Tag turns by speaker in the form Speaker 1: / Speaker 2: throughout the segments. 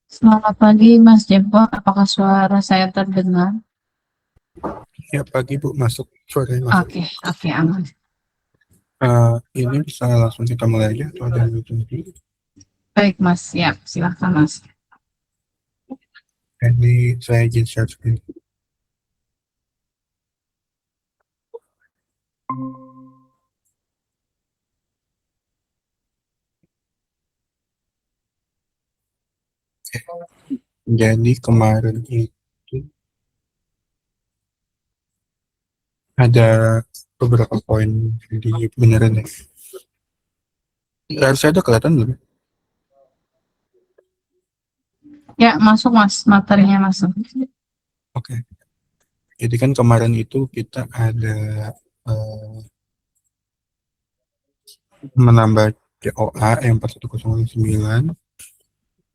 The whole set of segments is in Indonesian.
Speaker 1: Selamat pagi, Mas Jempo. Apakah suara saya terdengar?
Speaker 2: Ya, pagi Bu, masuk. Suaranya masuk.
Speaker 1: Oke, oke, aman.
Speaker 2: Ini bisa langsung kita mulai aja atau ada yang ditunggu?
Speaker 1: Baik, Mas. Siap, silakan, Mas.
Speaker 2: Ini saya izin share screen. Jadi kemarin itu ada beberapa poin di beneran ya. Harusnya ada kelihatan belum?
Speaker 1: Ya, masuk, Mas. Materinya masuk.
Speaker 2: Oke. Jadi kan kemarin itu kita ada eh, menambah COA yang 4109,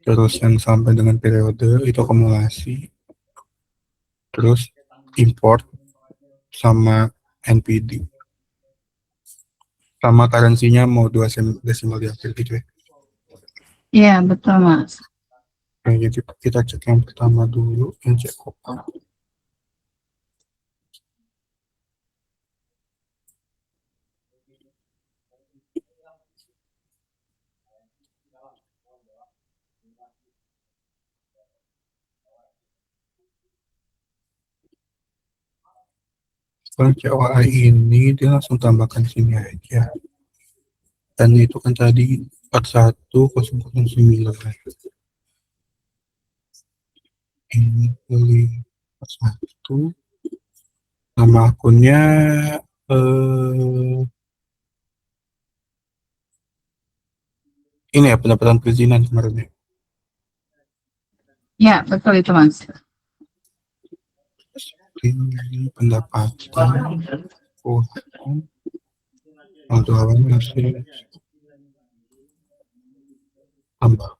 Speaker 2: terus yang sampai dengan periode itu akumulasi, terus import sama NPD. Sama currency-nya mau dua desimal di akhir gitu ya.
Speaker 1: Iya, betul, Mas.
Speaker 2: Nah, jadi kita cek yang pertama dulu, yang cek kopa. Kalau COA ini dia langsung tambahkan sini aja. Dan itu kan tadi 41009. Ini pilih 41. Nama akunnya eh, ini ya pendapatan perizinan kemarin ya.
Speaker 1: Ya, betul itu, Mas.
Speaker 2: Ini pendapatan. Oh, untuk awal masih tambah.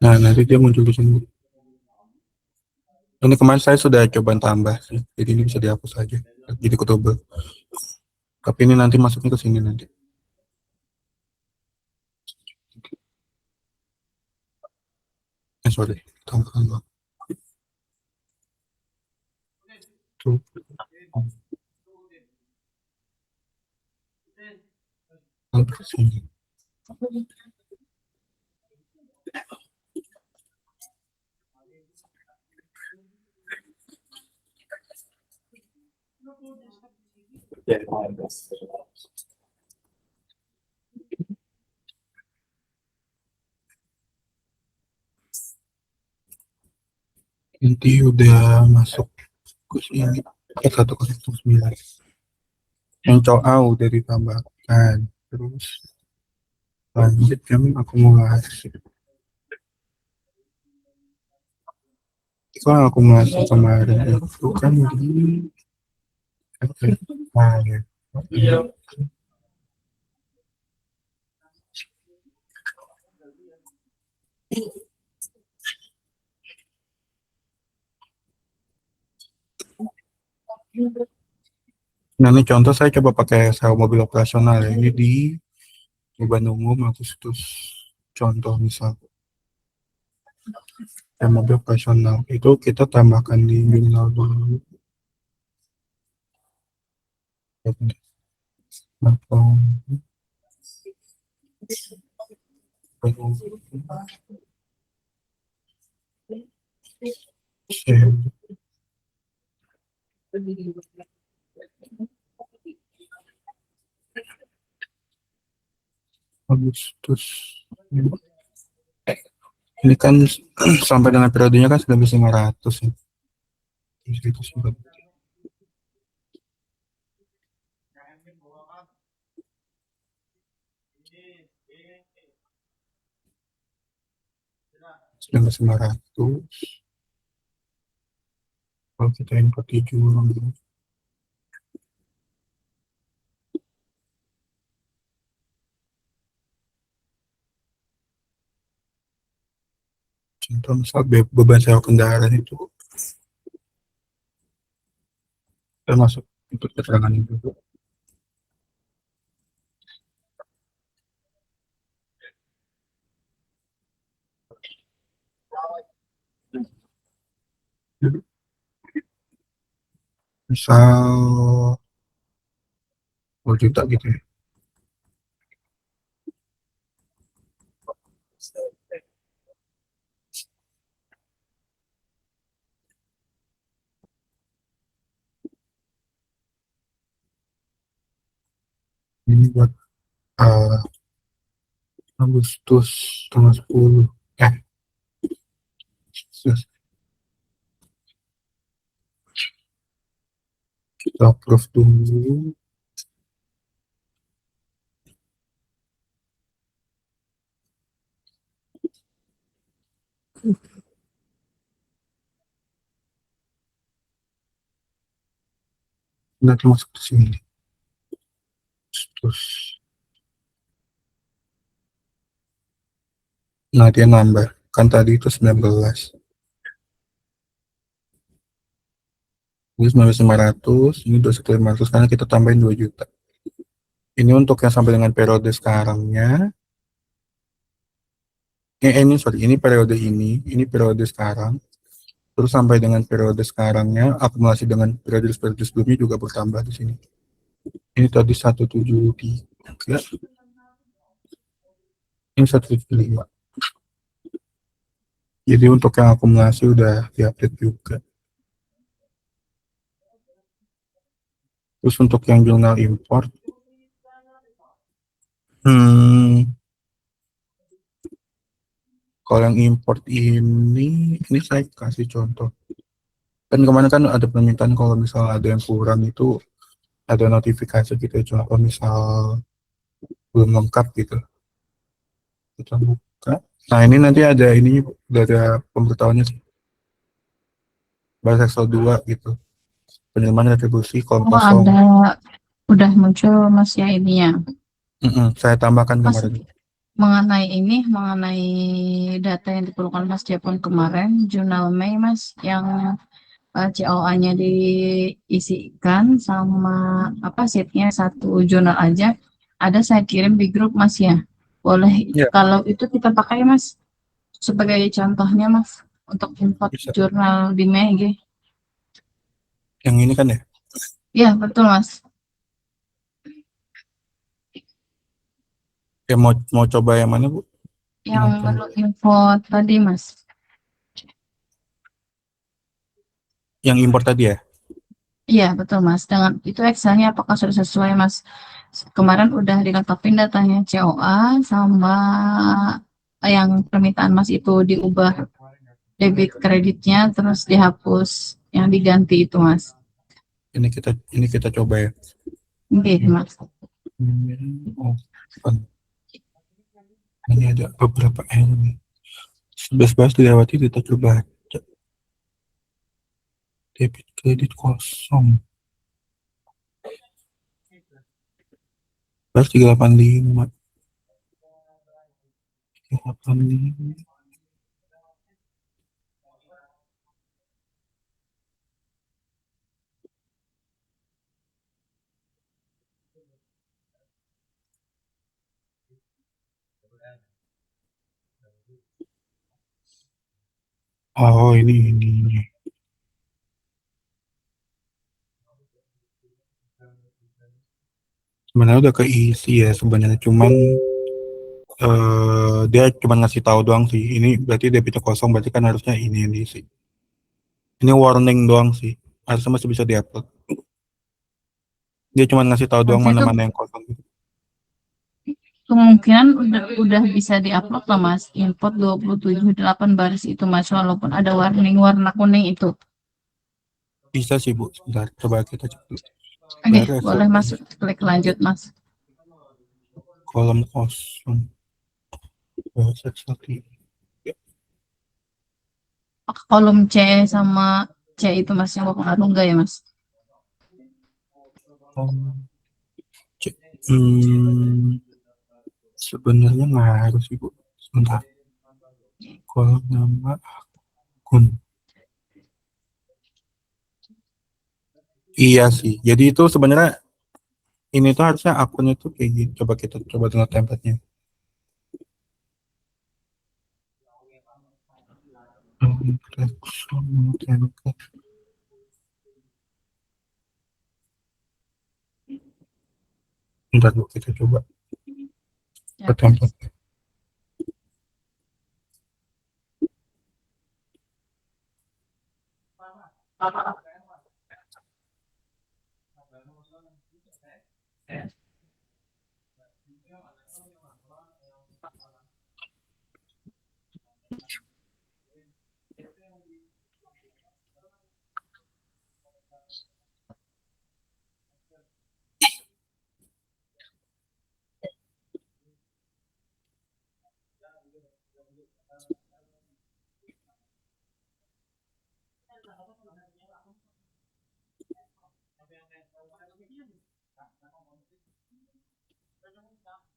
Speaker 2: Nah, nanti dia muncul di sini. Ini kemarin saya sudah coba tambah sih, jadi ini bisa dihapus aja, jadi kutubel. Tapi ini nanti masuknya ke sini nanti. Sorry, tambah tuh ke sini. Nanti udah masuk ke sini ke 109. Yang coa udah ditambahkan. Terus lanjut yang akumulasi. Kalau akumulasi kemarin itu kan di nah, ya. Nah, ini contoh saya coba pakai sewa mobil operasional ya. Ini di Bandung Umum, Agustus. Contoh misal, ya mobil operasional itu kita tambahkan di minimal dulu. Atau Agustus. Ini kan sampai dengan periodenya kan sudah bisa 500 ya. Itu sudah 500. Kalau kita input 7 contoh misal beban sewa kendaraan itu termasuk input keterangan itu. Misal 2 juta gitu ya. Ini buat eh, Agustus tanggal 10. Agustus. Kita approve dulu. Nanti masuk ke sini. Terus, nah dia nambah. Kan tadi itu 19. Ini 19.500, ini 21.500 karena kita tambahin 2 juta. Ini untuk yang sampai dengan periode sekarangnya. Ini sorry, ini periode sekarang. Terus sampai dengan periode sekarangnya, akumulasi dengan periode sebelumnya juga bertambah di sini. Ini tadi 173, ini 175. Jadi untuk yang akumulasi udah diupdate juga. Terus untuk yang jurnal import, kalau yang import ini saya kasih contoh. Kan kemarin kan ada permintaan kalau misal ada yang kurang itu ada notifikasi gitu ya, contoh misal belum lengkap gitu. Kita buka. Nah ini nanti ada ini udah ada pemberitahuannya sih. Bahasa Excel 2 gitu. Penerimaan retribusi kolom
Speaker 1: Oh,
Speaker 2: kosong.
Speaker 1: ada udah muncul Mas ya ininya.
Speaker 2: Saya tambahkan
Speaker 1: Mas,
Speaker 2: kemarin.
Speaker 1: mengenai data yang diperlukan Mas Japon kemarin, jurnal Mei Mas, yang COA-nya diisikan sama apa sheetnya satu jurnal aja, ada saya kirim di grup Mas ya. Boleh
Speaker 2: Ya,
Speaker 1: kalau itu kita pakai Mas sebagai contohnya Mas untuk import
Speaker 2: bisa.
Speaker 1: jurnal di Mei.
Speaker 2: Yang ini kan ya.
Speaker 1: Ya betul Mas.
Speaker 2: Ya mau coba yang mana Bu?
Speaker 1: Yang
Speaker 2: Nonton.
Speaker 1: menu info tadi Mas.
Speaker 2: Yang import tadi ya.
Speaker 1: Iya betul Mas. Dengan itu Excelnya apakah sudah sesuai Mas? Kemarin udah dilengkapin datanya COA sama yang permintaan Mas itu diubah debit kreditnya terus dihapus yang diganti itu Mas.
Speaker 2: Ini kita coba ya.
Speaker 1: Oke Mas.
Speaker 2: Oh, ini ada beberapa ini. 11 dilewati kita coba debit kredit kosong. 385. 385. Oh ini. Sebenarnya udah keisi ya sebenarnya, cuman dia cuma ngasih tahu doang sih. Ini berarti debitnya kosong, berarti kan harusnya ini yang diisi. Ini warning doang sih. Harusnya masih bisa diupload. Dia cuma ngasih tahu doang
Speaker 1: Mas itu
Speaker 2: mana-mana yang kosong gitu.
Speaker 1: kemungkinan udah bisa diupload lah Mas. Import 27.8 baris itu Mas walaupun ada warning warna kuning itu.
Speaker 2: Bisa sih Bu, sebentar. Coba kita cek dulu.
Speaker 1: Oke,
Speaker 2: Baru
Speaker 1: boleh
Speaker 2: SOP.
Speaker 1: masuk klik lanjut Mas.
Speaker 2: Kolom kosong. Bahasa Sakti. Ya,
Speaker 1: Kolom C sama C itu Mas yang berpengaruh enggak ya Mas?
Speaker 2: kolom cek. Sebenarnya nggak harus sih Bu. Sebentar. Kolom nama akun. Iya sih. Jadi itu sebenarnya ini tuh harusnya akunnya tuh kayak gitu. Coba kita coba dengan template-nya. Template. Bentar Bu, kita coba
Speaker 1: Ya,
Speaker 2: ke template.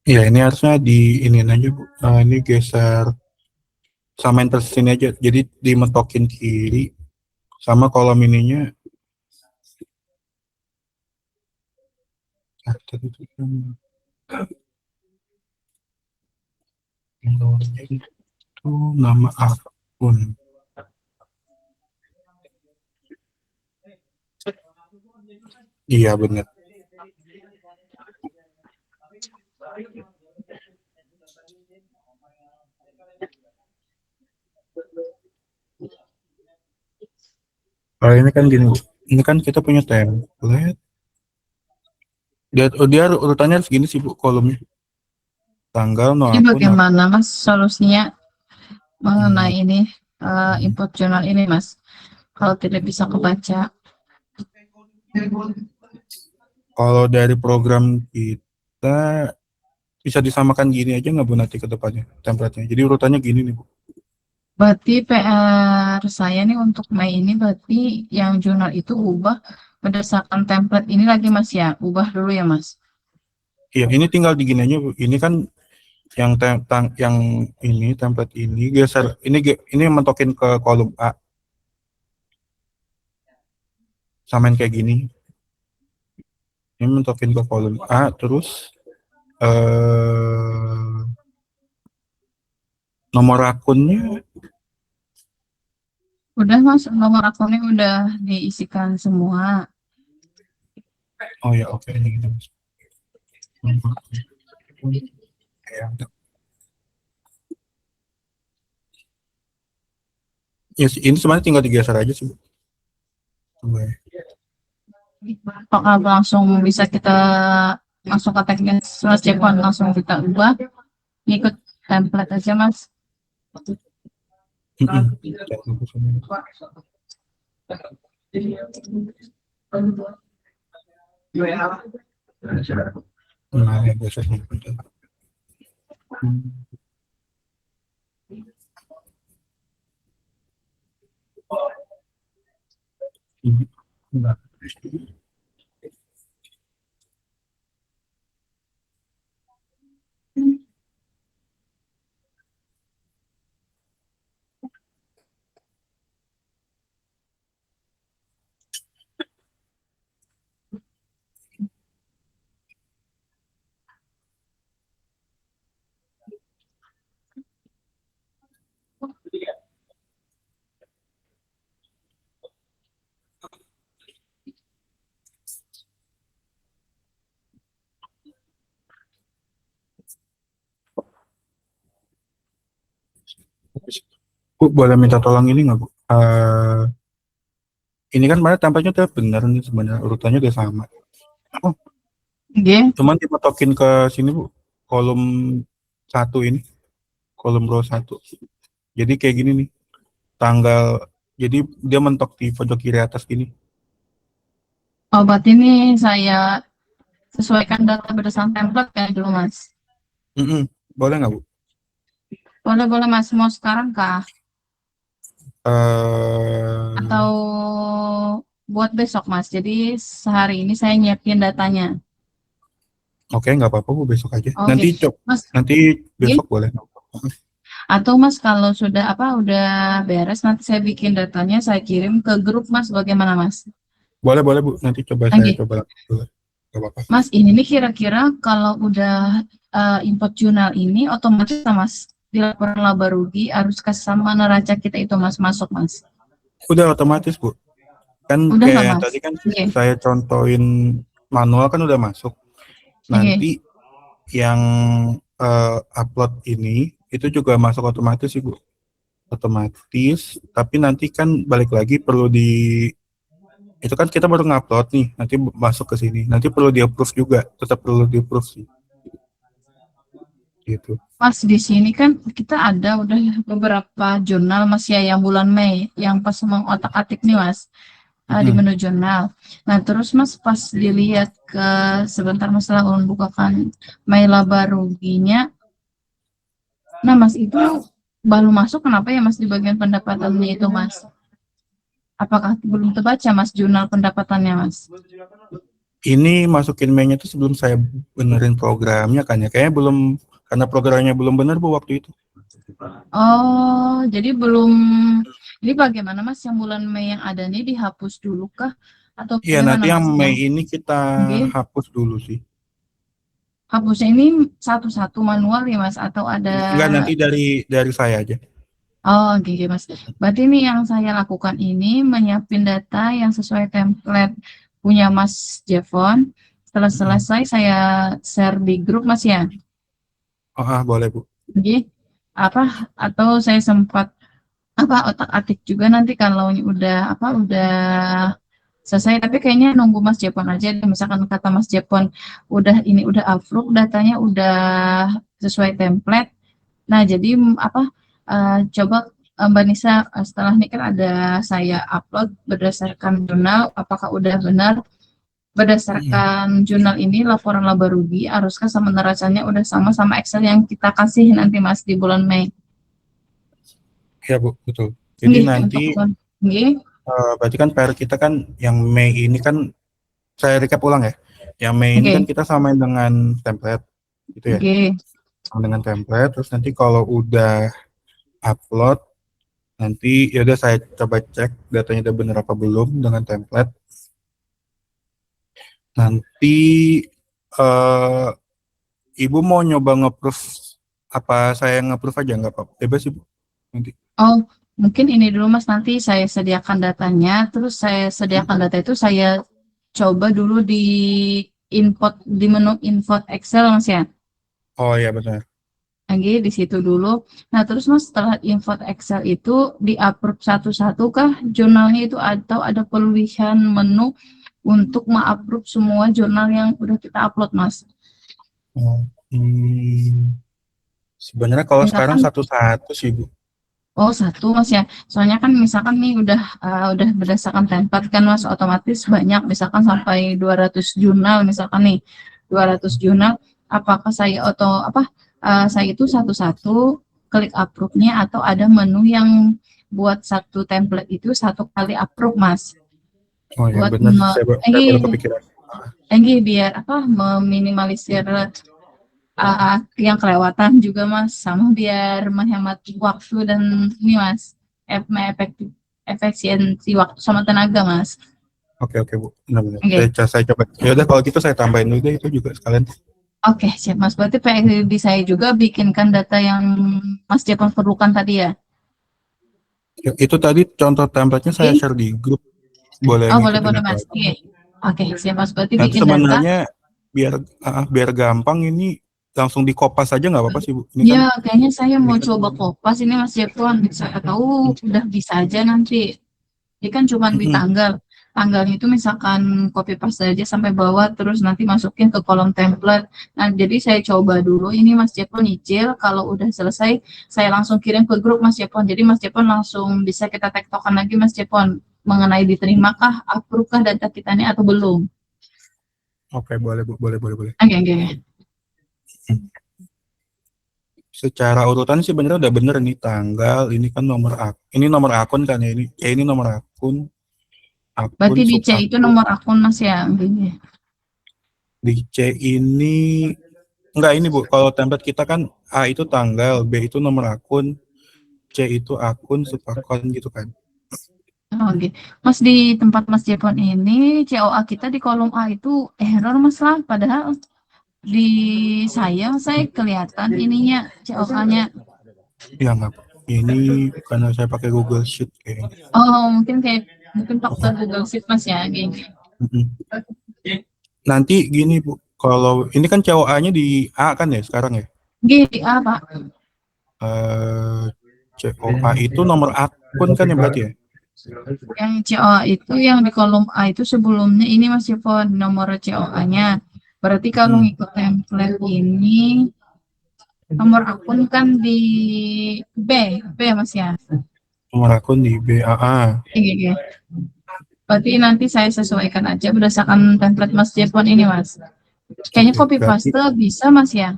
Speaker 2: Iya, ini harusnya di ini aja Bu. Ini geser sama yang sini aja. Jadi dimentokin kiri sama kolom ininya. Tadi itu yang bawahnya itu nama akun. Iya benar. Kalau ini kan gini, ini kan kita punya template. Dia urutannya harus gini sih Bu, kolomnya. Tanggal, no
Speaker 1: Jadi
Speaker 2: akun,
Speaker 1: bagaimana Mas solusinya mengenai
Speaker 2: Hmm.
Speaker 1: ini input jurnal ini Mas? Kalau tidak bisa kebaca.
Speaker 2: Kalau dari program kita bisa disamakan gini aja nggak Bu nanti ke depannya template-nya. Jadi urutannya gini nih Bu.
Speaker 1: Berarti PR saya nih untuk Mei ini berarti yang jurnal itu ubah berdasarkan template ini lagi Mas ya. Ubah dulu ya Mas.
Speaker 2: Iya, ini tinggal di gini aja Bu. Ini kan yang yang ini template ini geser ini mentokin ke kolom A. Samain kayak gini. Ini mentokin ke kolom A terus nomor akunnya.
Speaker 1: Udah Mas, nomor akunnya udah diisikan semua.
Speaker 2: Oh ya, oke ini gitu Mas. Nomor akun. Ya, ya, ini sebenarnya tinggal digeser aja sih Bu. Coba ya.
Speaker 1: Apakah langsung bisa kita masuk ke teknis Mas Jepang langsung kita ubah ngikut template aja Mas.
Speaker 2: Nah, ya gesernya. Nah. Bu, boleh minta tolong ini nggak Bu? Ini kan mana tampaknya udah benar nih sebenarnya urutannya udah sama. Oh,
Speaker 1: Oke.
Speaker 2: cuman dimetokin ke sini Bu, kolom satu ini, kolom row satu. Jadi kayak gini nih, tanggal. Jadi dia mentok di pojok kiri atas gini.
Speaker 1: Oh, berarti ini saya sesuaikan data berdasarkan template kayak dulu Mas.
Speaker 2: Boleh nggak Bu?
Speaker 1: Boleh boleh Mas, mau sekarang kah? Atau
Speaker 2: Eh,
Speaker 1: buat besok Mas. Jadi sehari ini saya nyiapin datanya.
Speaker 2: Oke, nggak apa-apa Bu, besok aja.
Speaker 1: Oke, Mas.
Speaker 2: Nanti
Speaker 1: Oke.
Speaker 2: besok boleh.
Speaker 1: Atau Mas kalau sudah udah beres nanti saya bikin datanya saya kirim ke grup Mas bagaimana Mas?
Speaker 2: Boleh, boleh Bu. Nanti saya
Speaker 1: Oke.
Speaker 2: coba dulu. Nggak apa-apa.
Speaker 1: Mas ini nih kira-kira kalau udah input jurnal ini otomatis Mas di laporan laba rugi harus kasih sama neraca kita itu Mas masuk Mas.
Speaker 2: Udah otomatis Bu. Kan
Speaker 1: Udah
Speaker 2: kayak
Speaker 1: nggak
Speaker 2: yang
Speaker 1: Mas?
Speaker 2: tadi kan
Speaker 1: Oke.
Speaker 2: saya contohin manual kan udah masuk. Nanti yang upload ini itu juga masuk otomatis sih Bu. Otomatis, tapi nanti kan balik lagi perlu itu kan kita baru ngupload nih, nanti masuk ke sini, nanti perlu di approve juga, tetap perlu di approve sih, gitu.
Speaker 1: Mas di sini kan kita ada udah beberapa jurnal Mas ya yang bulan Mei yang pas mengotak-atik nih Mas di
Speaker 2: Mm-mm.
Speaker 1: menu jurnal. Nah terus Mas pas dilihat ke sebentar masalah ulun bukakan Mei laba ruginya. Nah Mas itu baru masuk kenapa ya Mas di bagian pendapatannya itu Mas? Apakah belum terbaca Mas jurnal pendapatannya Mas?
Speaker 2: Ini masukin mainnya tuh sebelum saya benerin programnya kan ya, kayaknya belum, karena programnya belum bener Bu waktu itu.
Speaker 1: Oh jadi belum. Ini bagaimana Mas yang bulan Mei yang ada nih dihapus dulu kah? Atau
Speaker 2: Iya, nanti
Speaker 1: bagaimana
Speaker 2: yang
Speaker 1: Mas
Speaker 2: Mei
Speaker 1: yang
Speaker 2: ini kita
Speaker 1: G?
Speaker 2: hapus dulu sih.
Speaker 1: Hapusnya ini satu-satu manual ya Mas atau ada.
Speaker 2: Enggak, nanti dari saya aja.
Speaker 1: Oh oke Mas. Berarti ini yang saya lakukan ini menyiapin data yang sesuai template punya Mas Jevon. Setelah
Speaker 2: Mm-mm.
Speaker 1: selesai saya share di grup Mas ya.
Speaker 2: Boleh Bu.
Speaker 1: Oke. Apa atau saya sempat apa otak-atik juga nanti kalau udah apa udah selesai tapi kayaknya nunggu Mas Jepon aja deh. Misalkan kata Mas Jepon udah ini udah approve datanya udah sesuai template. Nah, jadi apa coba Mbak Nisa setelah ini kan ada saya upload berdasarkan jurnal, apakah udah benar
Speaker 2: Mm-mm.
Speaker 1: berdasarkan jurnal ini laporan laba rugi, aruskah sama neracanya udah sama sama Excel yang kita kasih nanti Mas di bulan Mei.
Speaker 2: Iya Bu, betul. Jadi
Speaker 1: Nggih,
Speaker 2: nanti
Speaker 1: untuk nggih,
Speaker 2: berarti kan PR kita kan yang Mei ini kan, saya recap ulang ya. Yang Mei ini kan
Speaker 1: nggih,
Speaker 2: kita samain dengan template, gitu ya.
Speaker 1: nggih.
Speaker 2: Sama dengan template, terus nanti kalau udah upload, nanti ya udah saya coba cek datanya udah bener apa belum dengan template. Nanti eh Ibu mau nyoba nge-proof, apa saya nge-proof aja nggak apa-apa? Bebas Ibu. Nanti.
Speaker 1: Oh, mungkin ini dulu Mas, nanti saya sediakan datanya, terus saya
Speaker 2: Hmm?
Speaker 1: sediakan data itu saya coba dulu di input di menu input Excel Mas ya.
Speaker 2: Oh iya benar.
Speaker 1: Lagi di situ dulu. Nah, terus Mas setelah input Excel itu di-approve satu-satu kah jurnalnya itu atau ada pilihan menu untuk ma-approve semua jurnal yang udah kita upload Mas?
Speaker 2: Oh, sebenarnya kalau sekarang
Speaker 1: Misalkan
Speaker 2: satu-satu sih Bu.
Speaker 1: oh satu Mas ya. Soalnya kan misalkan nih udah berdasarkan template kan Mas otomatis banyak misalkan sampai 200 jurnal misalkan nih 200 jurnal apakah saya saya itu satu-satu klik approve-nya atau ada menu yang buat satu template itu satu kali approve Mas
Speaker 2: Oh ya
Speaker 1: buat
Speaker 2: benar sih, saya baru kepikiran.
Speaker 1: biar apa meminimalisir yang kelewatan juga Mas sama biar menghemat waktu dan ini Mas efektif efisiensi waktu sama tenaga Mas.
Speaker 2: Oke oke Bu, benar-benar.
Speaker 1: Oke.
Speaker 2: Saya coba. Ya udah kalau gitu saya tambahin dulu deh itu juga sekalian.
Speaker 1: Oke, siap Mas. Berarti PXD saya juga bikinkan data yang Mas Jepang perlukan tadi ya.
Speaker 2: Ya, itu tadi contoh template-nya saya
Speaker 1: Oke.
Speaker 2: share di grup. Boleh
Speaker 1: Oh, boleh
Speaker 2: ngikutin
Speaker 1: boleh
Speaker 2: itu
Speaker 1: Mas.
Speaker 2: aja.
Speaker 1: Oke. Oke, siap Mas. Berarti
Speaker 2: Nanti
Speaker 1: bikin data.
Speaker 2: sebenarnya biar gampang ini langsung dikopas aja nggak apa-apa sih Bu. Ini kan
Speaker 1: Ya, kayaknya saya
Speaker 2: ini
Speaker 1: mau
Speaker 2: kan.
Speaker 1: coba kopas ini Mas Jepang. Siapa tahu
Speaker 2: Mm,
Speaker 1: udah bisa aja nanti. Ini kan cuma di
Speaker 2: mm,
Speaker 1: tanggal. Tanggalnya itu misalkan copy paste aja sampai bawah, terus nanti masukin ke kolom template. Nah, jadi saya coba dulu. Ini Mas Jepon nyicil. Kalau udah selesai, saya langsung kirim ke grup Mas Jepon. Jadi Mas Jepon langsung bisa kita tektokan lagi Mas Jepon mengenai diterimakah, approve kah data kita ini atau belum.
Speaker 2: Oke, boleh Bu, boleh boleh boleh.
Speaker 1: Oke, oke.
Speaker 2: Mm. Secara urutan sih bener udah bener nih tanggal, ini kan ini nomor akun kan ya ini nomor akun
Speaker 1: Berarti di C itu
Speaker 2: subakun.
Speaker 1: nomor akun Mas ya. Oke.
Speaker 2: Di C ini enggak, ini Bu, kalau template kita kan A itu tanggal, B itu nomor akun, C itu akun subakun gitu kan.
Speaker 1: Oke. Mas di tempat Mas Jepon ini COA kita di kolom A itu error Mas lah. Padahal di saya kelihatan ininya COK-nya.
Speaker 2: Ya nggak, ini karena saya pakai Google Sheet kayaknya.
Speaker 1: Oh, mungkin faktor Google Sheet Mas ya, gini.
Speaker 2: Mm-mm. Nanti gini Bu, Kalau ini kan COA-nya di A kan ya sekarang ya?
Speaker 1: G, A, Pak.
Speaker 2: Eh COA itu nomor akun kan ya berarti ya?
Speaker 1: Yang COA itu yang di kolom A itu sebelumnya ini Mas Yevon nomor COA-nya. Berarti kalau
Speaker 2: Hmm,
Speaker 1: ngikut template ini nomor akun kan di B, B Mas ya.
Speaker 2: nomor akun di BAA.
Speaker 1: Iya, iya. Berarti nanti saya sesuaikan aja berdasarkan template Mas Jepon ini Mas. Kayaknya
Speaker 2: Oke,
Speaker 1: copy
Speaker 2: berarti
Speaker 1: paste bisa Mas ya.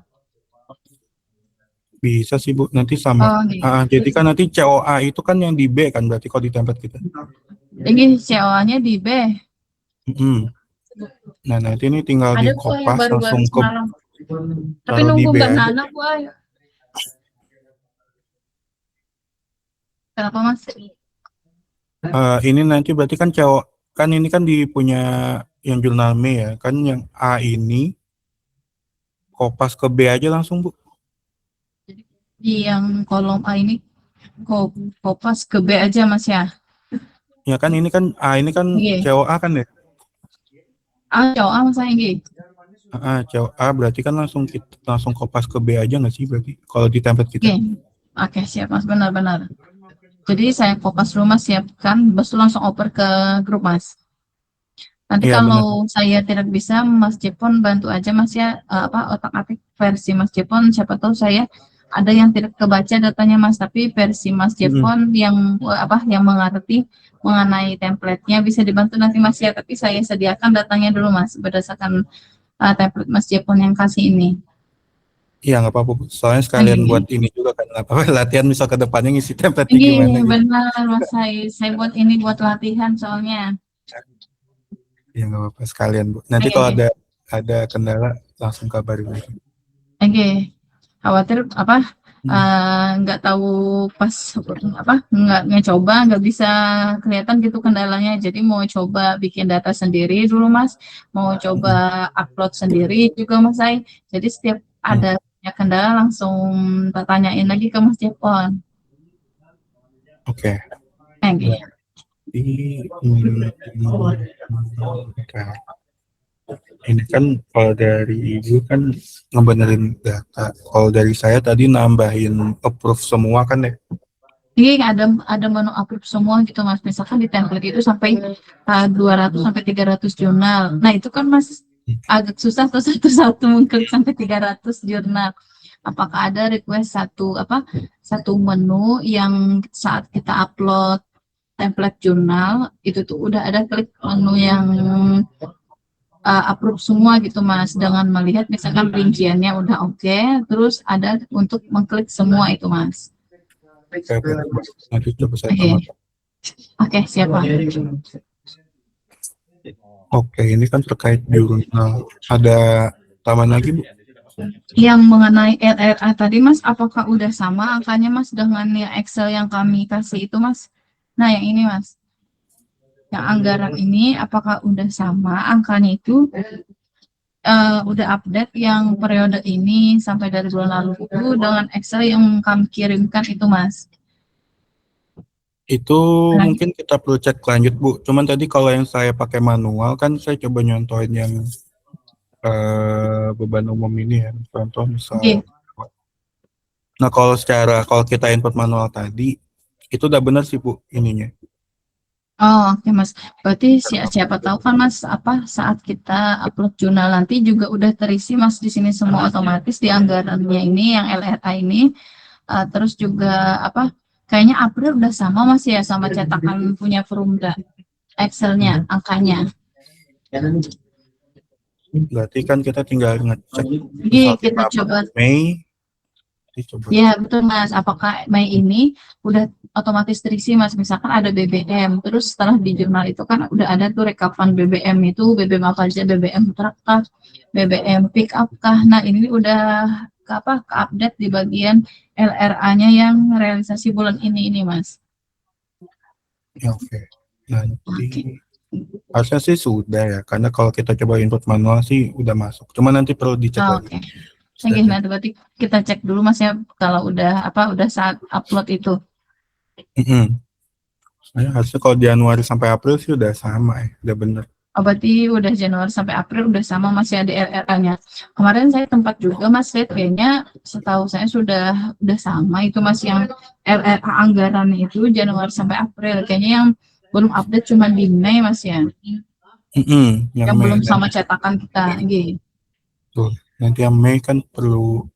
Speaker 2: bisa sih Bu, nanti sama.
Speaker 1: Oh, gitu.
Speaker 2: Jadi kan nanti COA itu kan yang di B kan berarti kalau di template kita.
Speaker 1: Ini COA-nya di B.
Speaker 2: Mm-mm. Nah, nanti ini tinggal di
Speaker 1: Ada kok yang
Speaker 2: kopas
Speaker 1: baru-baru
Speaker 2: langsung ke
Speaker 1: semalam. Tapi
Speaker 2: taruh di
Speaker 1: nunggu
Speaker 2: B
Speaker 1: Mbak
Speaker 2: aja.
Speaker 1: Nana Bu. Ayo. Kenapa Mas?
Speaker 2: Ini nanti berarti kan CO kan ini kan di punya yang jurnal Mei ya, kan yang A ini kopas ke B aja langsung Bu.
Speaker 1: Di yang kolom A ini kopas ke B aja Mas ya.
Speaker 2: Ya kan ini kan A ini kan
Speaker 1: Iya.
Speaker 2: COA kan ya.
Speaker 1: A COA Mas Anggi.
Speaker 2: COA berarti kan langsung kita langsung kopas ke B aja nggak sih berarti kalau di template kita.
Speaker 1: Oke. Oke, siap Mas, benar-benar. Jadi saya kopas dulu Mas siapkan, terus langsung oper ke grup Mas. Nanti
Speaker 2: Iya benar.
Speaker 1: kalau saya tidak bisa, Mas Jepon bantu aja Mas ya, otak-atik versi Mas Jepon. Siapa tahu saya ada yang tidak kebaca datanya Mas, tapi versi Mas
Speaker 2: Mm-mm.
Speaker 1: Jepon yang mengerti mengenai template-nya bisa dibantu nanti Mas ya. Tapi saya sediakan datanya dulu Mas berdasarkan template Mas Jepon yang kasih ini.
Speaker 2: Iya nggak apa-apa Bu. Soalnya sekalian buat
Speaker 1: Oke,
Speaker 2: ini juga kan nggak apa-apa latihan misal ke depannya ngisi template-nya
Speaker 1: oke,
Speaker 2: gimana gitu.
Speaker 1: benar Mas, saya buat ini buat latihan soalnya.
Speaker 2: Iya nggak apa-apa sekalian Bu. Nanti kalau
Speaker 1: Oke,
Speaker 2: ada kendala langsung kabarin aja.
Speaker 1: oke. Khawatir
Speaker 2: Hmm.
Speaker 1: nggak tahu pas nggak coba nggak bisa kelihatan gitu kendalanya, jadi mau coba bikin data sendiri dulu Mas, mau coba
Speaker 2: Mm-mm.
Speaker 1: upload sendiri juga Mas saya, jadi setiap
Speaker 2: Hmm.
Speaker 1: ada kendala langsung tanyain lagi ke Mas Jepon.
Speaker 2: Oke.
Speaker 1: Oke.
Speaker 2: Berarti bentar. Ini kan kalau dari Ibu kan ngebenerin data. Kalau dari saya tadi nambahin approve semua kan ya.
Speaker 1: Ini ada menu approve semua gitu Mas. Misalkan di template itu sampai 200 sampai 300 jurnal. Nah, itu kan Mas agak susah tuh satu-satu mengklik sampai 300 jurnal. Apakah ada request satu menu yang saat kita upload template jurnal itu tuh udah ada klik menu yang approve semua gitu Mas, dengan melihat misalkan rinciannya udah oke, terus ada untuk mengklik semua itu Mas.
Speaker 2: Oke, oke. Nanti coba saya
Speaker 1: Oke.
Speaker 2: tambahkan.
Speaker 1: Oke, siap Pak.
Speaker 2: Oke, ini kan terkait jurnal. Ada tambahan lagi Bu?
Speaker 1: Yang mengenai LRA tadi Mas, apakah udah sama angkanya Mas dengan yang Excel yang kami kasih itu Mas? Nah, yang ini Mas, yang anggaran ini apakah udah sama angkanya itu? Udah update yang periode ini sampai dari bulan lalu itu dengan Excel yang kami kirimkan itu Mas.
Speaker 2: Itu
Speaker 1: Nah,
Speaker 2: mungkin kita perlu cek lanjut Bu. Cuman tadi kalau yang saya pakai manual kan saya coba nyontohin yang beban umum ini ya. Contoh misal.
Speaker 1: oke.
Speaker 2: Nah kalau kita input manual tadi itu udah benar sih Bu ininya.
Speaker 1: Oh, oke Mas. Berarti siapa tahu kan Mas saat kita upload jurnal nanti juga udah terisi Mas di sini semua otomatis di anggarannya ini yang LRA ini. Terus juga kayaknya April udah sama Mas ya sama cetakan punya Frumda Excelnya angkanya.
Speaker 2: Berarti kan kita tinggal ngecek
Speaker 1: Jadi
Speaker 2: misal kita
Speaker 1: kita coba.
Speaker 2: upload Mei, coba.
Speaker 1: Ya, betul Mas. Apakah Mei ini udah otomatis terisi Mas? Misalkan ada BBM, terus setelah di jurnal itu kan udah ada tuh rekapan BBM itu, BBM apa aja, BBM truk kah, BBM pick up kah. Nah, ini udah ke-update di bagian LRA-nya yang realisasi bulan ini Mas.
Speaker 2: Ya, oke. Nanti
Speaker 1: Oke.
Speaker 2: harusnya sih sudah ya, karena kalau kita coba input manual sih udah masuk. Cuma nanti perlu dicek lagi.
Speaker 1: Oke. Oke, nah berarti kita cek dulu Mas ya kalau udah saat upload itu.
Speaker 2: Harusnya kalau Januari sampai April sih udah sama ya, udah bener.
Speaker 1: Oh, berarti udah Januari sampai April udah sama, masih ada RRA-nya. Kemarin saya tempat juga Mas lihat kayaknya setahu saya udah sama itu Mas, yang RRA anggaran itu Januari sampai April. Kayaknya yang belum update cuma di Mei Mas ya.
Speaker 2: Yang
Speaker 1: Yang
Speaker 2: Mei
Speaker 1: belum sama
Speaker 2: nanti
Speaker 1: cetakan kita gitu.
Speaker 2: tuh. Nanti yang Mei kan perlu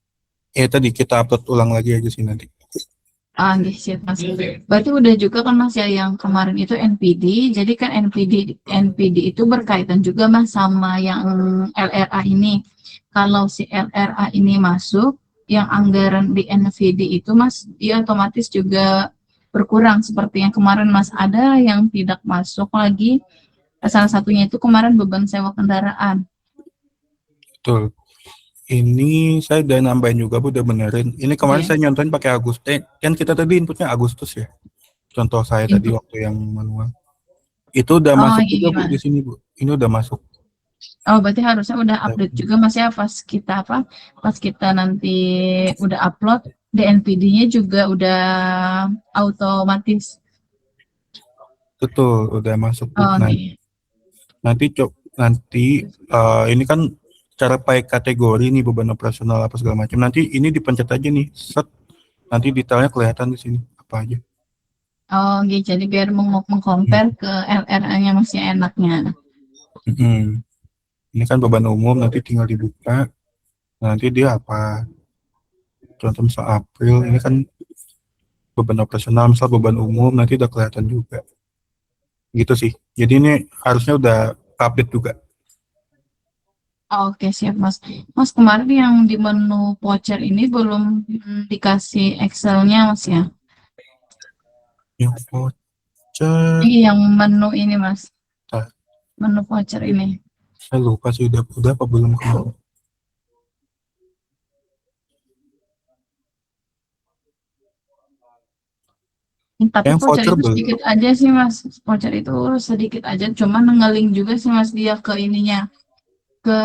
Speaker 2: tadi kita upload ulang lagi aja sih nanti.
Speaker 1: Ah, nggih, siap Mas. Berarti udah juga kan Mas ya yang kemarin itu NPD. Jadi kan NPD itu berkaitan juga Mas sama yang LRA ini. Kalau si LRA ini masuk, yang anggaran di NPD itu Mas, dia otomatis juga berkurang seperti yang kemarin Mas, ada yang tidak masuk lagi. Salah satunya itu kemarin beban sewa kendaraan.
Speaker 2: Betul. Ini saya udah nambahin juga Bu, udah benerin. Ini kemarin
Speaker 1: Oke.
Speaker 2: saya nyontohin pakai Agustus. Kan kita tadi inputnya Agustus ya. Contoh saya tadi
Speaker 1: Input.
Speaker 2: waktu yang manual. Itu udah
Speaker 1: Oh
Speaker 2: masuk juga
Speaker 1: iya
Speaker 2: Bu di
Speaker 1: Mas.
Speaker 2: sini Bu. Ini udah masuk.
Speaker 1: Oh, berarti harusnya udah update juga Mas ya, pas kita pas kita nanti udah upload, DNPD-nya juga udah otomatis.
Speaker 2: Betul, udah masuk Bu.
Speaker 1: Oh,
Speaker 2: Nah,
Speaker 1: nih.
Speaker 2: nanti ini kan cara pakai kategori nih beban operasional apa segala macam. Nanti ini dipencet aja nih, set. Nanti detailnya kelihatan di sini apa aja.
Speaker 1: Oh, gitu. Jadi biar
Speaker 2: Hmm.
Speaker 1: mengcompare ke LRA-nya masih enaknya.
Speaker 2: Hmm. Ini kan beban umum, nanti tinggal dibuka. Nanti dia apa? Contoh misal April, ini kan beban operasional, misal beban umum, nanti udah kelihatan juga. Gitu sih. Jadi ini harusnya udah update juga.
Speaker 1: Oke, siap Mas. Mas, kemarin yang di menu voucher ini belum dikasih Excel-nya Mas ya?
Speaker 2: Yang voucher,
Speaker 1: Ini yang menu ini Mas,
Speaker 2: ah,
Speaker 1: menu voucher ini.
Speaker 2: saya lupa sih udah apa belum kemarin.
Speaker 1: Tapi
Speaker 2: Yang
Speaker 1: voucher
Speaker 2: voucher
Speaker 1: itu
Speaker 2: belum.
Speaker 1: sedikit aja sih Mas. Voucher itu sedikit aja, cuman nge-link juga sih Mas dia ke ininya. Ke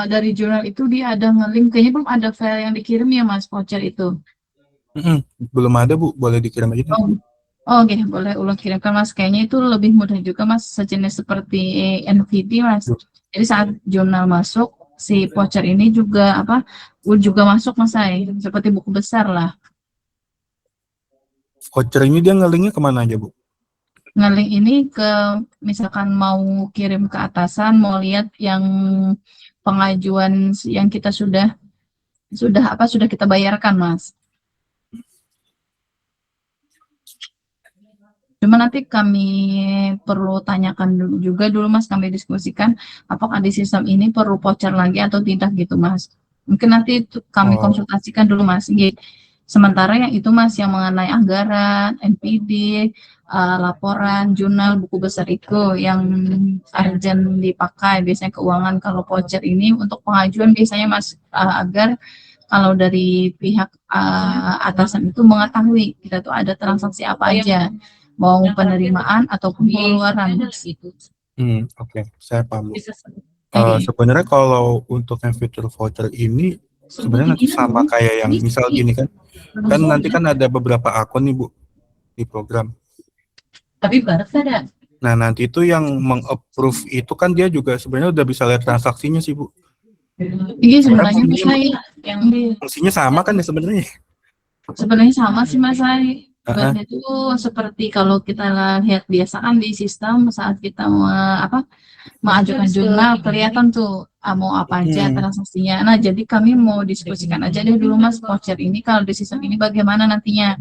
Speaker 1: dari jurnal itu dia ada nge-link, kayaknya belum ada file yang dikirim ya Mas voucher itu.
Speaker 2: Mm-mm, belum ada Bu, boleh dikirim aja nanti
Speaker 1: Oh,
Speaker 2: Bu.
Speaker 1: oh oke, boleh ulang kirimkan Mas. Kayaknya itu lebih mudah juga Mas, sejenis seperti NVD Mas. Jadi saat jurnal masuk, si voucher ini juga juga masuk Mas saya, seperti buku besar lah.
Speaker 2: Voucher ini dia ngelinknya kemana aja Bu?
Speaker 1: Nge-link ini ke, misalkan mau kirim ke atasan, mau lihat yang pengajuan yang kita sudah kita bayarkan Mas. Cuma nanti kami perlu tanyakan juga dulu Mas, kami diskusikan apakah di sistem ini perlu voucher lagi atau tidak gitu Mas. Mungkin nanti itu kami
Speaker 2: Oh,
Speaker 1: konsultasikan dulu Mas. Sementara yang itu Mas, yang mengenai anggaran, NPD, laporan, jurnal, buku besar itu yang urgent dipakai biasanya keuangan. Kalau voucher ini untuk pengajuan biasanya Mas, agar kalau dari pihak atasan itu mengetahui kita tuh ada transaksi apa aja, mau penerimaan ataupun pengeluaran gitu.
Speaker 2: oke, saya paham Bu.
Speaker 1: Oke.
Speaker 2: Sebenarnya kalau untuk yang fitur voucher ini sebenarnya nanti sama kayak yang misal gini kan, kan nanti kan ada beberapa akun nih Bu di program.
Speaker 1: Tapi barat ada.
Speaker 2: Nah nanti itu yang meng-approve itu kan dia juga sebenarnya udah bisa lihat transaksinya sih Bu.
Speaker 1: Iya
Speaker 2: Sebenarnya
Speaker 1: sebenarnya Mas Hai, yang
Speaker 2: fungsinya sama kan ya sebenarnya.
Speaker 1: sebenarnya sama sih Mas Hai.
Speaker 2: Heeh.
Speaker 1: Berarti itu seperti kalau kita lihat biasa kan di sistem saat kita mengajukan jurnal kelihatan tuh mau apa aja
Speaker 2: Hmm.
Speaker 1: transaksinya. Nah, jadi kami mau diskusikan aja deh dulu Mas, voucher ini kalau di sistem ini bagaimana nantinya.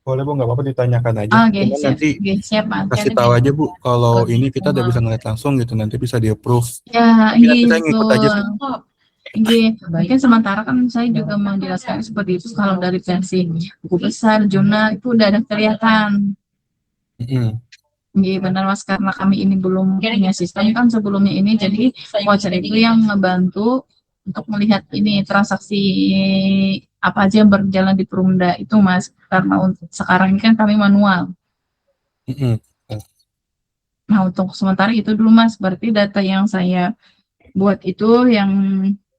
Speaker 2: Boleh Bu, nggak apa-apa ditanyakan aja.
Speaker 1: Oke,
Speaker 2: Cuman
Speaker 1: siap.
Speaker 2: nanti
Speaker 1: Oke, siap Mas.
Speaker 2: kasih tahu aja Bu, kalau ini kita udah bisa ngeliat langsung gitu, nanti bisa di approve.
Speaker 1: Ya,
Speaker 2: Tapi nanti saya
Speaker 1: gitu.
Speaker 2: ngikut aja sih.
Speaker 1: Oke, mungkin sementara kan saya juga menjelaskan seperti itu, kalau dari versi buku besar, jurnal itu udah ada kelihatan.
Speaker 2: Mm-mm.
Speaker 1: Iya benar Mas, karena kami ini belum punya sistem kan sebelumnya ini, jadi voucher itu yang ngebantu untuk melihat ini transaksi apa aja yang berjalan di Perumda itu Mas, karena untuk sekarang ini kan kami manual.
Speaker 2: Mm-mm.
Speaker 1: Nah untuk sementara itu dulu Mas, berarti data yang saya buat itu yang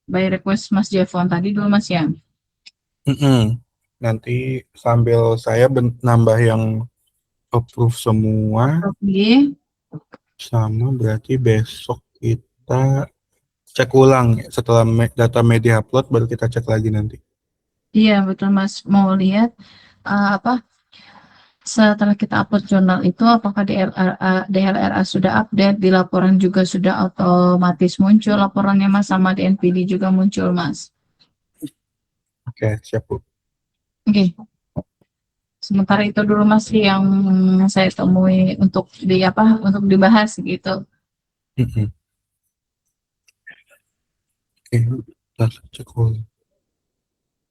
Speaker 1: by request Mas Jevon tadi dulu Mas ya.
Speaker 2: Mm-mm. Nanti sambil saya nambah yang approve semua.
Speaker 1: Oke,
Speaker 2: Sama berarti besok kita cek ulang ya. Setelah data media upload baru kita cek lagi nanti.
Speaker 1: Iya betul Mas, mau lihat apa setelah kita upload jurnal itu apakah DLRA sudah update, di laporan juga sudah otomatis muncul laporannya Mas, sama di NPD juga muncul Mas.
Speaker 2: Oke, siap Bu.
Speaker 1: Oke. Sementara itu dulu Mas yang saya temui untuk untuk dibahas gitu.
Speaker 2: Mm-mm. Oke, kita cek ulang.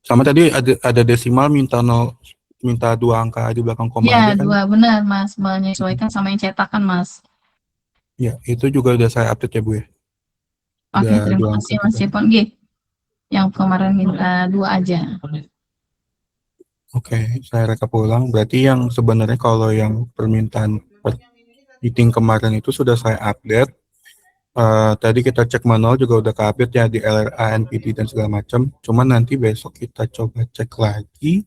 Speaker 2: Sama tadi ada desimal minta 2 angka di belakang koma
Speaker 1: Ya,
Speaker 2: aja kan?
Speaker 1: 2 benar Mas, menyesuaikan sama yang cetakan Mas.
Speaker 2: Ya, itu juga udah saya update ya Bu ya.
Speaker 1: Oke,
Speaker 2: Udah
Speaker 1: terima
Speaker 2: 2 angka
Speaker 1: kasih Mas
Speaker 2: juga.
Speaker 1: Jepon. Yang kemarin minta 2 aja.
Speaker 2: Oke, saya rekap ulang. Berarti yang sebenarnya kalau yang permintaan meeting kemarin itu sudah saya update. Tadi kita cek manual juga udah ke-update ya di LRA, NPD dan segala macam. Cuman nanti besok kita coba cek lagi,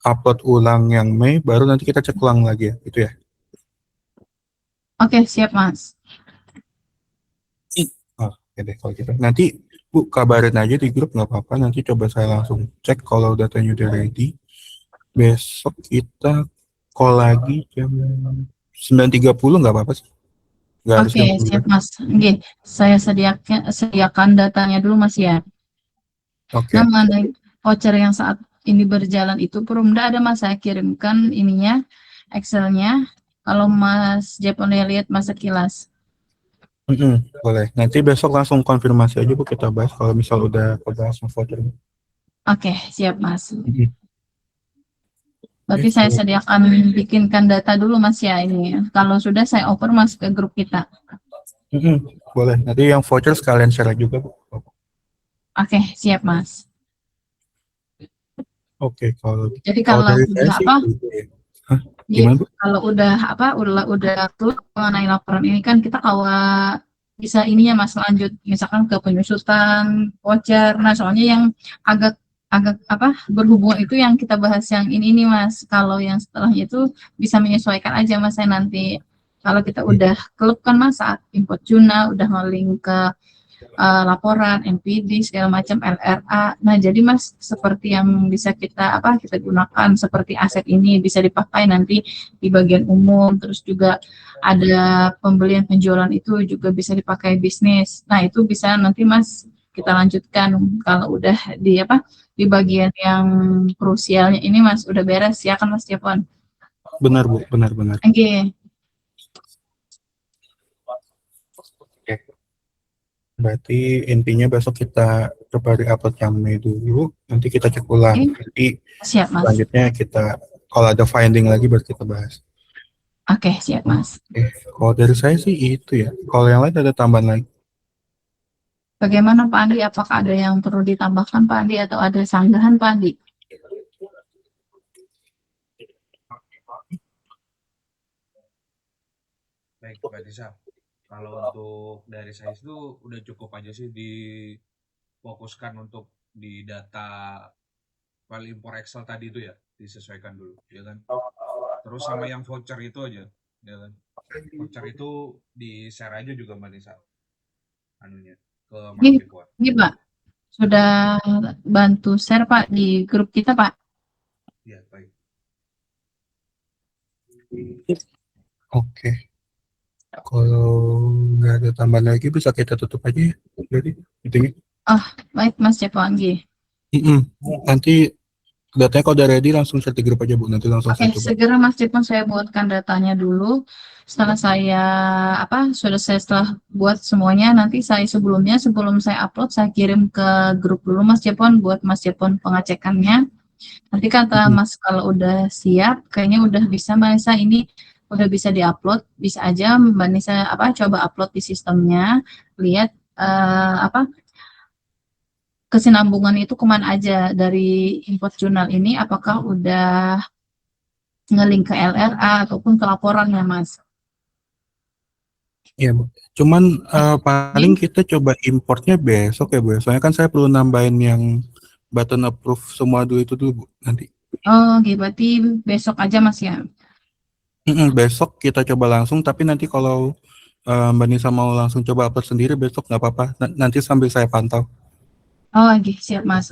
Speaker 2: upload ulang yang Mei, baru nanti kita cek ulang lagi ya, itu ya.
Speaker 1: Oke, siap Mas.
Speaker 2: Oh, oke deh kalau gitu. Nanti Bu kabarin aja di grup nggak apa-apa. Nanti coba saya langsung cek kalau datanya udah ready. Besok kita call lagi jam 9.30 nggak apa-apa sih. Nggak harus
Speaker 1: Oke,
Speaker 2: jam 9.
Speaker 1: siap Mas. Saya sediakan datanya dulu Mas ya. Nah,
Speaker 2: Oke.
Speaker 1: mengenai voucher yang saat ini berjalan itu Perumda ada Mas, saya kirimkan ininya Excelnya. Kalau Mas Jepon lihat Mas sekilas.
Speaker 2: Mm-mm, boleh. Nanti besok langsung konfirmasi aja Bu kita bahas kalau misal udah kebahas voucher.
Speaker 1: Oke, siap Mas.
Speaker 2: Mm-mm.
Speaker 1: Berarti saya
Speaker 2: Itu.
Speaker 1: sediakan bikinkan data dulu Mas ya ini. Kalau sudah saya over Mas ke grup kita.
Speaker 2: Mm-mm, boleh. Nanti yang voucher sekalian share juga Bu.
Speaker 1: Oke, siap Mas.
Speaker 2: Oke, kalau
Speaker 1: Jadi
Speaker 2: kalau
Speaker 1: kalau
Speaker 2: dari saya
Speaker 1: udah
Speaker 2: sih gitu ya. Hah,
Speaker 1: Iya,
Speaker 2: gimana Bu?
Speaker 1: kalau udah klik mengenai laporan ini kan kita kalau bisa ininya Mas lanjut misalkan ke penyusutan voucher. Nah, soalnya yang agak agak berhubungan itu yang kita bahas yang ini Mas. Kalau yang setelahnya itu bisa menyesuaikan aja Mas saya nanti. Kalau kita udah klik kan Mas saat input Juna udah nge-link ke laporan, NPD, segala macam, LRA. Nah, jadi Mas, seperti yang bisa kita gunakan seperti aset ini bisa dipakai nanti di bagian umum, terus juga ada pembelian penjualan itu juga bisa dipakai bisnis. Nah, itu bisa nanti Mas kita lanjutkan kalau udah di bagian yang krusialnya ini Mas udah beres ya kan Mas Jepon.
Speaker 2: Benar Bu, benar-benar.
Speaker 1: Oke.
Speaker 2: Oke. Berarti intinya besok kita coba upload yang Mei dulu, nanti kita cek ulang.
Speaker 1: Oke,
Speaker 2: Nanti
Speaker 1: siap Mas.
Speaker 2: selanjutnya kita kalau ada finding lagi baru kita bahas.
Speaker 1: Oke, siap Mas.
Speaker 2: Kalau dari saya sih itu ya. Kalau yang lain ada tambahan lagi.
Speaker 1: Bagaimana Pak Andi? Apakah ada yang perlu ditambahkan Pak Andi atau ada sanggahan Pak Andi?
Speaker 3: Baik, Mbak Disa. Kalau untuk dari saya itu udah cukup aja sih difokuskan untuk di data file import Excel tadi itu ya, disesuaikan dulu, ya kan? Terus sama yang voucher itu aja, ya kan? Voucher itu di-share aja juga Mbak Disa, anunya, ke Mas
Speaker 1: Ini,
Speaker 3: Jepon.
Speaker 1: ini Pak, sudah bantu share Pak di grup kita Pak.
Speaker 3: Ya, baik.
Speaker 2: Oke. Kalau nggak ada tambahan lagi bisa kita tutup aja ya. Jadi intinya.
Speaker 1: Baik Mas Jepon.
Speaker 2: Mm-mm. Nanti datanya kalau udah ready langsung share di grup aja Bu. Nanti langsung
Speaker 1: Oke,
Speaker 2: saya coba.
Speaker 1: segera Mas Jepon saya buatkan datanya dulu. Setelah saya setelah buat semuanya nanti sebelum saya upload saya kirim ke grup dulu Mas Jepon buat Mas Jepon pengecekannya. Nanti kata
Speaker 2: Mm-mm.
Speaker 1: Mas kalau udah siap, kayaknya udah bisa Mbak Nisa ini udah bisa diupload, bisa aja Mbak Nisa coba upload di sistemnya, lihat kesinambungan itu kemana aja dari input jurnal ini, apakah udah nge-link ke LRA ataupun ke laporannya Mas.
Speaker 2: Iya Bu. Cuman paling
Speaker 1: Oke.
Speaker 2: kita coba importnya besok ya Bu. Soalnya kan saya perlu nambahin yang button approve semua dulu itu dulu Bu. Nanti.
Speaker 1: Oh, oke, berarti besok aja Mas ya.
Speaker 2: Besok kita coba langsung. Tapi nanti kalau Mbak Nisa mau langsung coba upload sendiri besok nggak apa-apa. Nanti sambil saya pantau.
Speaker 1: Oh, oke, siap Mas.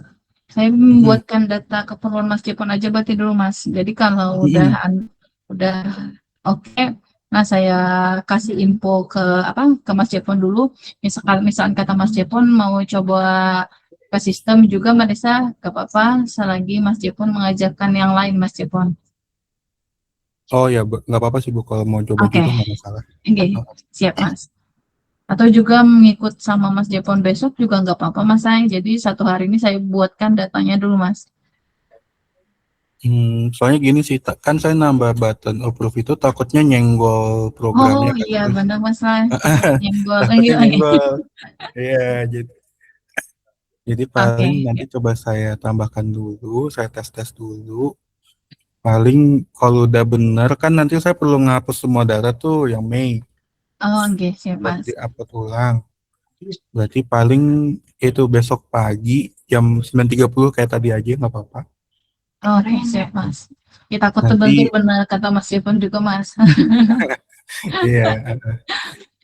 Speaker 1: Saya
Speaker 2: Mm-mm.
Speaker 1: membuatkan data keperluan Mas Jepon aja berarti dulu Mas. Jadi kalau
Speaker 2: Mm-mm.
Speaker 1: udah oke, nah saya kasih info ke Mas Jepon dulu. Misalkan kata Mas Jepon mau coba ke sistem juga Mbak Nisa, gak apa-apa. Selagi Mas Jepon mengajarkan yang lain Mas Jepon.
Speaker 2: Oh ya, nggak apa-apa sih Bu, kalau mau coba
Speaker 1: Oke,
Speaker 2: juga nggak masalah.
Speaker 1: oke,
Speaker 2: Oh.
Speaker 1: siap Mas. Atau juga mengikut sama Mas Jepon besok juga nggak apa-apa Mas saya. Jadi satu hari ini saya buatkan datanya dulu Mas.
Speaker 2: Soalnya gini sih, kan saya nambah button approve itu takutnya nyenggol
Speaker 1: Oh
Speaker 2: programnya kan,
Speaker 1: iya
Speaker 2: terus
Speaker 1: benar Mas Rai. Takut nyenggol.
Speaker 2: takutnya
Speaker 1: Oke,
Speaker 2: nyenggol. Iya, jadi
Speaker 1: oke,
Speaker 2: paling nanti coba saya tambahkan dulu, saya tes-tes dulu. Paling kalau udah bener kan nanti saya perlu ngapus semua data tuh yang Mei
Speaker 1: oh, oke, siap
Speaker 2: buat
Speaker 1: Mas.
Speaker 2: di-upload ulang. Berarti paling itu besok pagi jam 9.30 kayak tadi aja nggak apa-apa.
Speaker 1: Oke, siap Mas. Kita takut
Speaker 2: Nanti
Speaker 1: tebel benar kata Mas Jepon juga Mas.
Speaker 2: iya,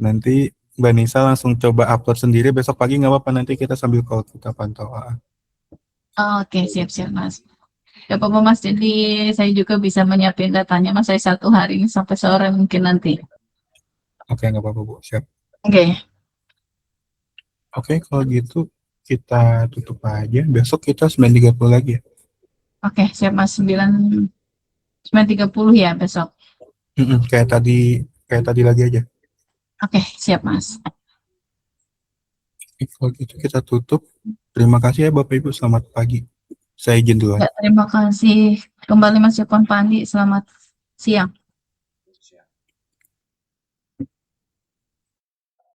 Speaker 2: nanti Mbak Nisa langsung coba upload sendiri besok pagi nggak apa-apa, nanti kita sambil call kita pantau.
Speaker 1: Oke, siap-siap Mas. Ya apa Mas, jadi saya juga bisa menyiapin datanya Mas, saya satu hari ini sampai sore mungkin nanti.
Speaker 2: Oke, nggak apa-apa Bu, siap.
Speaker 1: Oke,
Speaker 2: Oke, kalau gitu kita tutup aja. Besok kita 9.30 lagi ya.
Speaker 1: oke, siap Mas. 9.30 ya besok.
Speaker 2: Kayak tadi lagi aja.
Speaker 1: Oke, siap Mas.
Speaker 2: Oke, kalau gitu kita tutup. Terima kasih ya Bapak Ibu, selamat pagi. Saya izin duluan.
Speaker 1: Ya, terima kasih kembali Mas Jepon Pandi. Selamat siang.